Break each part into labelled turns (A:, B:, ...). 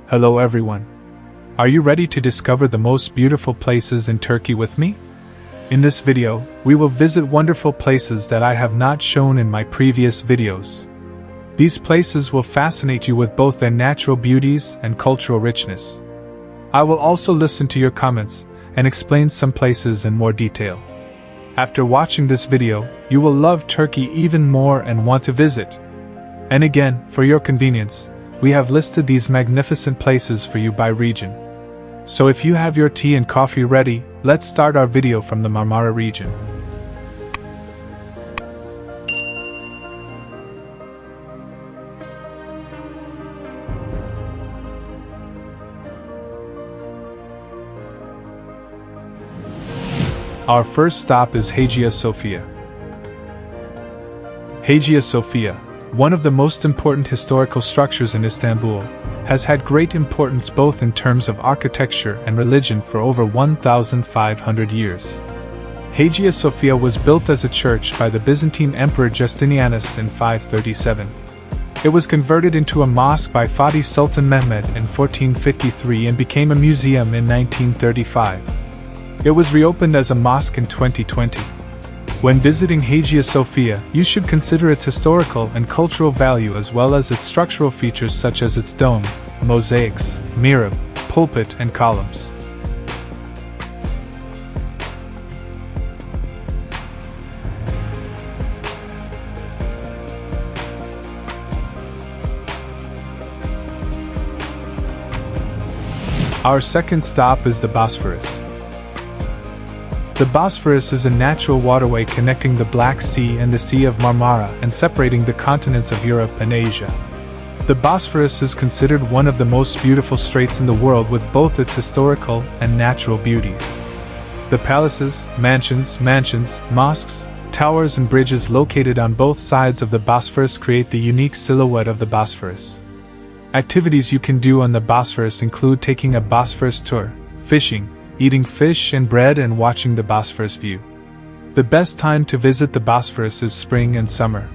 A: Hello everyone. Are you ready to discover the most beautiful places in Turkey with me? In this video, we will visit wonderful places that I have not shown in my previous videos. These places will fascinate you with both their natural beauties and cultural richness. I will also listen to your comments and explain some places in more detail. After watching this video, you will love Turkey even more and want to visit. And again, for your convenience, we have listed these magnificent places for you by region. So if you have your tea and coffee ready, let's start our video from the Marmara region. Our first stop is Hagia Sophia. Hagia Sophia, one of the most important historical structures in Istanbul, has had great importance both in terms of architecture and religion for over 1,500 years. Hagia Sophia was built as a church by the Byzantine Emperor Justinianus in 537. It was converted into a mosque by Fatih Sultan Mehmed in 1453 and became a museum in 1935. It was reopened as a mosque in 2020. When visiting Hagia Sophia, you should consider its historical and cultural value as well as its structural features such as its dome, mosaics, mihrab, pulpit and columns. Our second stop is the Bosphorus. The Bosphorus is a natural waterway connecting the Black Sea and the Sea of Marmara and separating the continents of Europe and Asia. The Bosphorus is considered one of the most beautiful straits in the world with both its historical and natural beauties. The palaces, mansions, mosques, towers and bridges located on both sides of the Bosphorus create the unique silhouette of the Bosphorus. Activities you can do on the Bosphorus include taking a Bosphorus tour, fishing, eating fish and bread and watching the Bosphorus view. The best time to visit the Bosphorus is spring and summer.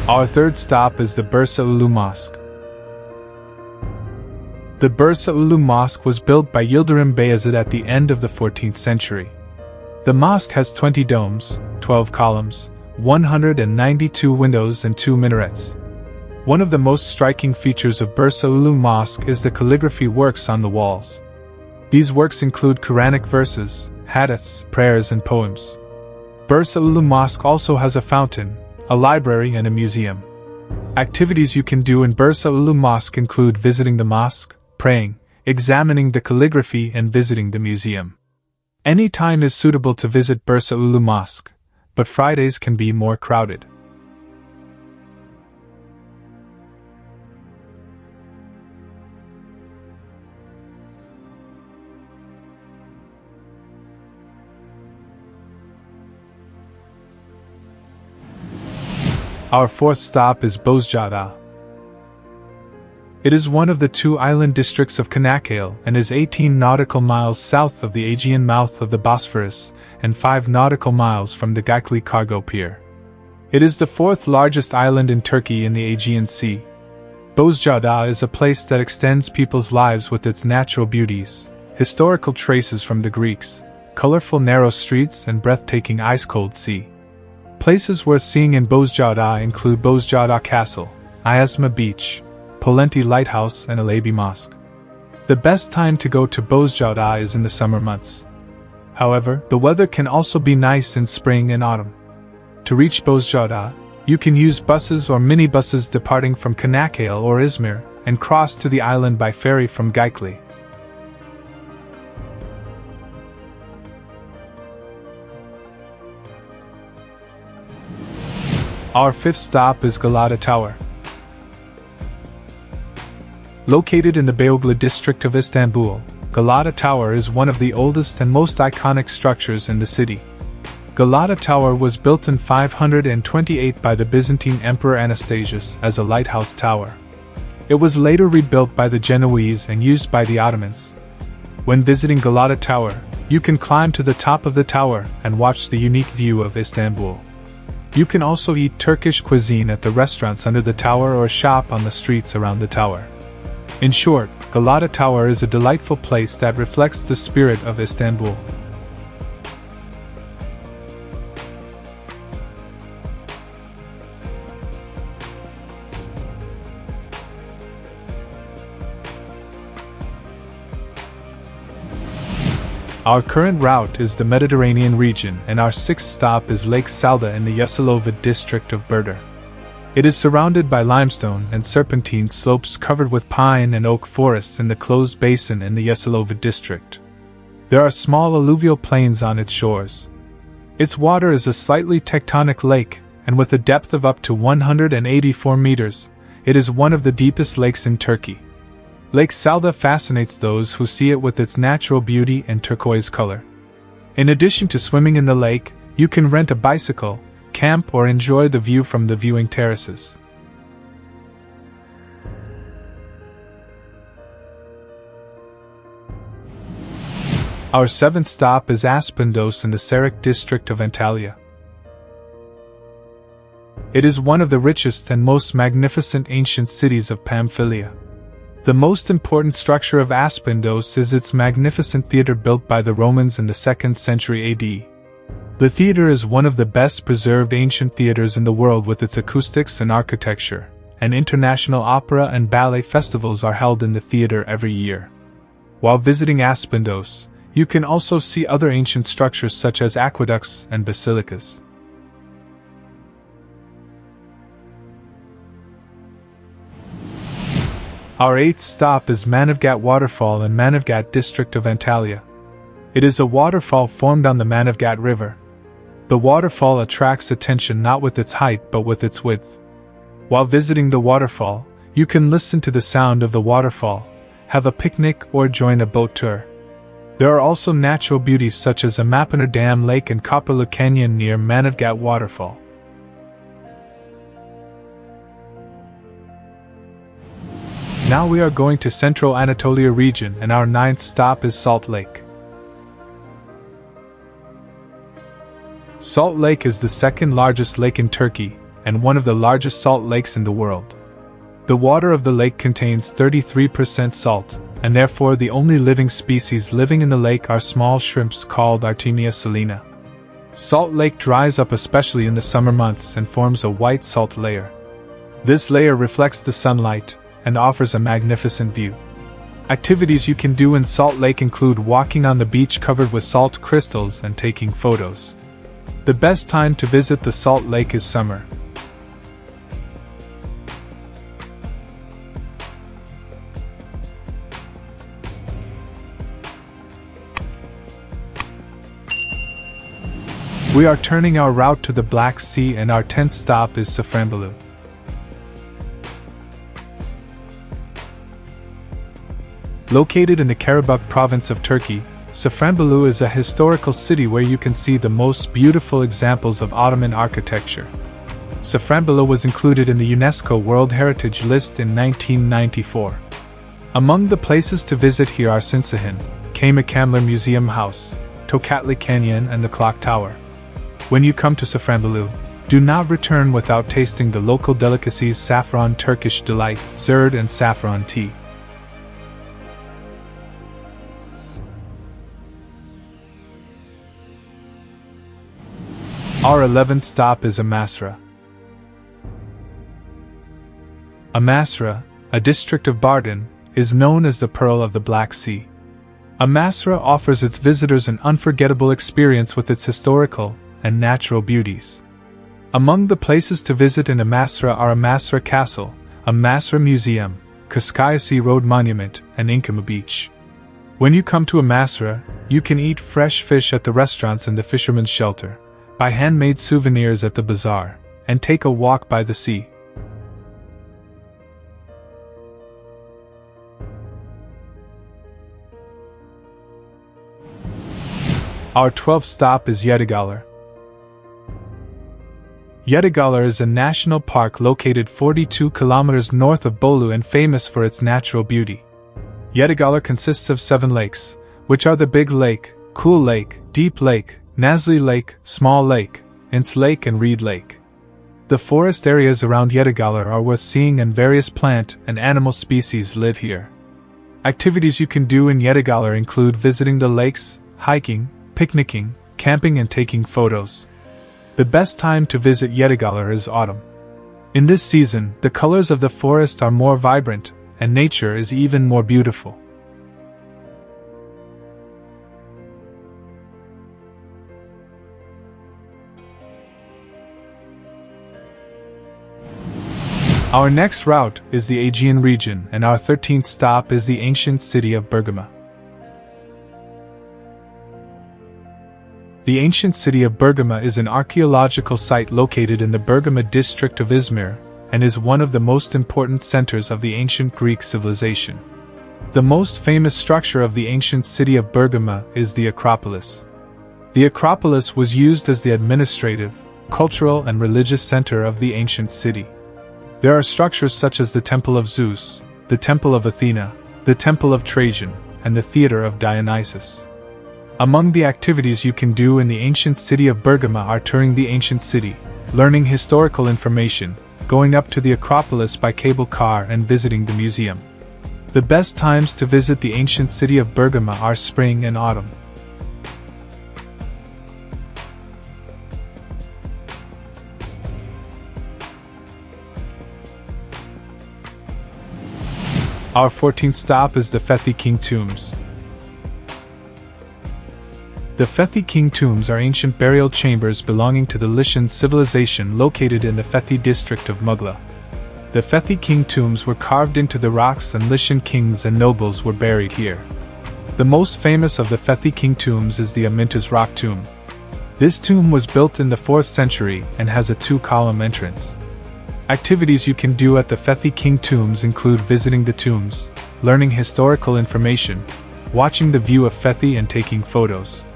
A: Our third stop is the Bursa Mosque. The Bursa Mosque was built by Yildirim Bayezid at the end of the 14th century. The mosque has 20 domes, 12 columns, 192 windows and 2 minarets. One of the most striking features of Bursa Mosque is the calligraphy works on the walls. These works include Quranic verses, hadiths, prayers and poems. Bursa Mosque also has a fountain, a library and a museum. Activities you can do in Bursa Mosque include visiting the mosque, praying, examining the calligraphy and visiting the museum. Any time is suitable to visit Bursa Mosque, but Fridays can be more crowded. Our fourth stop is Bozcaada. It is one of the 2 island districts of Çanakkale and is 18 nautical miles south of the Aegean mouth of the Bosphorus and 5 nautical miles from the Gayikli cargo pier. It is the 4th largest island in Turkey in the Aegean Sea. Bozcaada is a place that extends people's lives with its natural beauties, historical traces from the Greeks, colorful narrow streets and breathtaking ice-cold sea. Places worth seeing in Bozcaada include Bozcaada Castle, Ayasma Beach, Polenti Lighthouse and Alabi Mosque. The best time to go to Bozcaada is in the summer months. However, the weather can also be nice in spring and autumn. To reach Bozcaada, you can use buses or minibuses departing from Çanakkale or Izmir and cross to the island by ferry from Gayikli. Our fifth stop is Galata Tower. Located in the Beyoğlu district of Istanbul, Galata Tower is one of the oldest and most iconic structures in the city. Galata Tower was built in 528 by the Byzantine Emperor Anastasius as a lighthouse tower. It was later rebuilt by the Genoese and used by the Ottomans. When visiting Galata Tower, you can climb to the top of the tower and watch the unique view of Istanbul. You can also eat Turkish cuisine at the restaurants under the tower or shop on the streets around the tower. In short, Galata Tower is a delightful place that reflects the spirit of Istanbul. Our current route is the Mediterranean region, and our sixth stop is Lake Salda in the Yedigöller district of Bursa. It is surrounded by limestone and serpentine slopes covered with pine and oak forests in the closed basin in the Yedigöller district. There are small alluvial plains on its shores. Its water is a slightly tectonic lake, and with a depth of up to 184 meters, it is one of the deepest lakes in Turkey. Lake Salda fascinates those who see it with its natural beauty and turquoise color. In addition to swimming in the lake, you can rent a bicycle, camp, or enjoy the view from the viewing terraces. Our seventh stop is Aspendos in the Sarık district of Antalya. It is one of the richest and most magnificent ancient cities of Pamphylia. The most important structure of Aspendos is its magnificent theater built by the Romans in the 2nd century AD. The theater is one of the best preserved ancient theaters in the world with its acoustics and architecture, and international opera and ballet festivals are held in the theater every year. While visiting Aspendos, you can also see other ancient structures such as aqueducts and basilicas. Our eighth stop is Manavgat Waterfall in Manavgat district of Antalya. It is a waterfall formed on the Manavgat River. The waterfall attracts attention not with its height but with its width. While visiting the waterfall, you can listen to the sound of the waterfall, have a picnic, or join a boat tour. There are also natural beauties such as Amasra Dam Lake and Kapılı Canyon near Manavgat Waterfall. Now we are going to Central Anatolia region, and our ninth stop is Salt Lake. Salt Lake is the second largest lake in Turkey, and one of the largest salt lakes in the world. The water of the lake contains 33% salt, and therefore the only living species living in the lake are small shrimps called Artemia salina. Salt Lake dries up especially in the summer months and forms a white salt layer. This layer reflects the sunlight and offers a magnificent view. Activities you can do in Salt Lake include walking on the beach covered with salt crystals and taking photos. The best time to visit the Salt Lake is summer. We are turning our route to the Black Sea, and our 10th stop is Safranbolu. Located in the Karabakh province of Turkey, Safranbolu is a historical city where you can see the most beautiful examples of Ottoman architecture. Safranbolu was included in the UNESCO World Heritage List in 1994. Among the places to visit here are Sinsahin, Kaymakamlar Museum House, Tokatli Canyon, and the Clock Tower. When you come to Safranbolu, do not return without tasting the local delicacies saffron Turkish delight, zurd, and saffron tea. Our 11th stop is Amasra. Amasra, a district of Bartın, is known as the Pearl of the Black Sea. Amasra offers its visitors an unforgettable experience with its historical and natural beauties. Among the places to visit in Amasra are Amasra Castle, Amasra Museum, Kızılayası Road Monument, and Inkama Beach. When you come to Amasra, you can eat fresh fish at the restaurants in the Fisherman's Shelter, buy handmade souvenirs at the bazaar, and take a walk by the sea. Our 12th stop is Yedigöller. Yedigöller is a national park located 42 kilometers north of Bolu and famous for its natural beauty. Yedigöller consists of 7 lakes, which are the Big Lake, Cool Lake, Deep Lake, Nazlı Lake, Small Lake, Ince Lake and Reed Lake. The forest areas around Yedigöller are worth seeing and various plant and animal species live here. Activities you can do in Yedigöller include visiting the lakes, hiking, picnicking, camping and taking photos. The best time to visit Yedigöller is autumn. In this season, the colors of the forest are more vibrant, and nature is even more beautiful. Our next route is the Aegean region, and our 13th stop is the ancient city of Bergama. The ancient city of Bergama is an archaeological site located in the Bergama district of Izmir, and is one of the most important centers of the ancient Greek civilization. The most famous structure of the ancient city of Bergama is the Acropolis. The Acropolis was used as the administrative, cultural and religious center of the ancient city. There are structures such as the Temple of Zeus, the Temple of Athena, the Temple of Trajan, and the Theater of Dionysus. Among the activities you can do in the ancient city of Bergama are touring the ancient city, learning historical information, going up to the Acropolis by cable car and visiting the museum. The best times to visit the ancient city of Bergama are spring and autumn. Our 14th stop is the Fethiye King Tombs. The Fethiye King Tombs are ancient burial chambers belonging to the Lycian civilization located in the Fethiye district of Mughla. The Fethiye King Tombs were carved into the rocks and Lycian kings and nobles were buried here. The most famous of the Fethiye King Tombs is the Amintas rock tomb. This tomb was built in the 4th century and has a 2-column entrance. Activities you can do at the Fethiye King Tombs include visiting the tombs, learning historical information, watching the view of Fethiye and taking photos.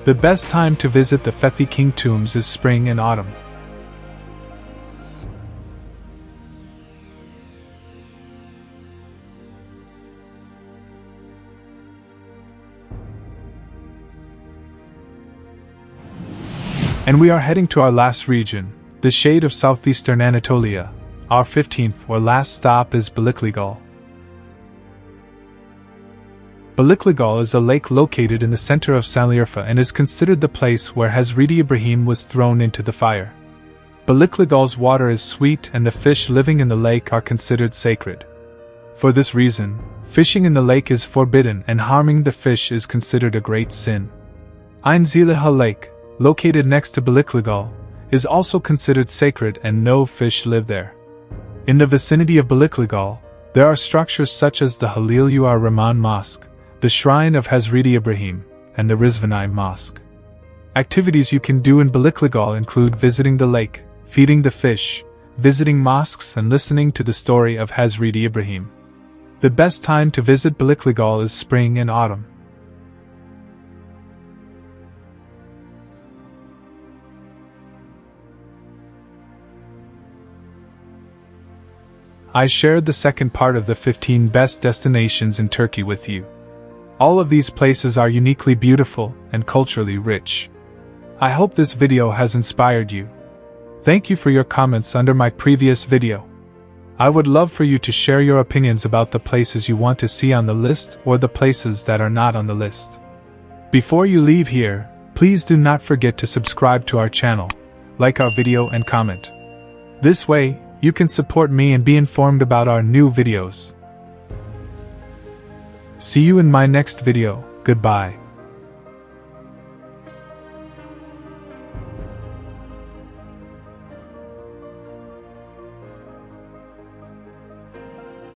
A: The best time to visit the Fethiye King Tombs is spring and autumn. And we are heading to our last region, the shade of southeastern Anatolia. Our 15th or last stop is Balıklıgöl. Balıklıgöl is a lake located in the center of Şanlıurfa and is considered the place where Hazreti Ibrahim was thrown into the fire. Balıklıgöl's water is sweet and the fish living in the lake are considered sacred. For this reason, fishing in the lake is forbidden and harming the fish is considered a great sin. Yedigöller Lake, located next to Balıklıgöl, is also considered sacred and no fish live there. In the vicinity of Balıklıgöl, there are structures such as the Halil-ur Rahman Mosque, the Shrine of Hazreti Ibrahim, and the Rizvani Mosque. Activities you can do in Balıklıgöl include visiting the lake, feeding the fish, visiting mosques and listening to the story of Hazreti Ibrahim. The best time to visit Balıklıgöl is spring and autumn. I shared the second part of the 15 best destinations in Turkey with you. All of these places are uniquely beautiful and culturally rich. I hope this video has inspired you. Thank you for your comments under my previous video. I would love for you to share your opinions about the places you want to see on the list or the places that are not on the list. Before you leave here, please do not forget to subscribe to our channel, like our video and comment. This way, you can support me and be informed about our new videos. See you in my next video. Goodbye.